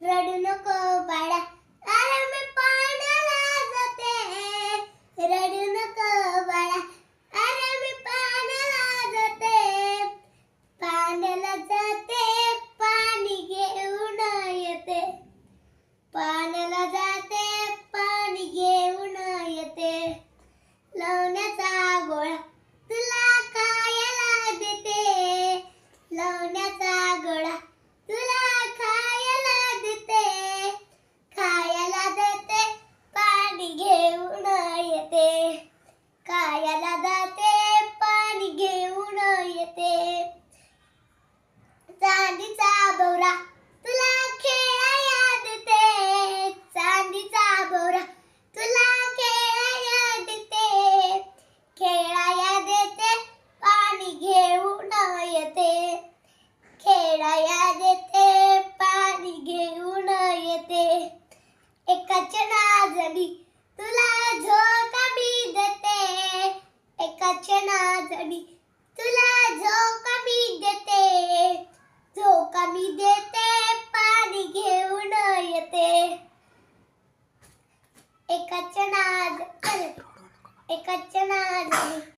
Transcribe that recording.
रडू नको बाळा, अरे मी पाण्याला जाते. रडू नको बाळा, अरे मी पाण्याला जाते. पाण्याला जाते, पाणी घेऊन येते. पाण्याला जाते, पाणी घेऊन येते. लोण्याचा गोळा तुला खायला देते. लोण्याचा गोळा तुला खायला देते. खायला देते, पाणी घेऊन येते. खायला जाते, पाणी घेऊन येते. चांदीचा भोवरा तुला खेळायला देते. चांदीचा भोवरा तुला खेळायला देते. खेळायला देते, पाणी घेऊन येते. खेळायला देते, पाणी घेऊन येते. एकाच्या नाजणी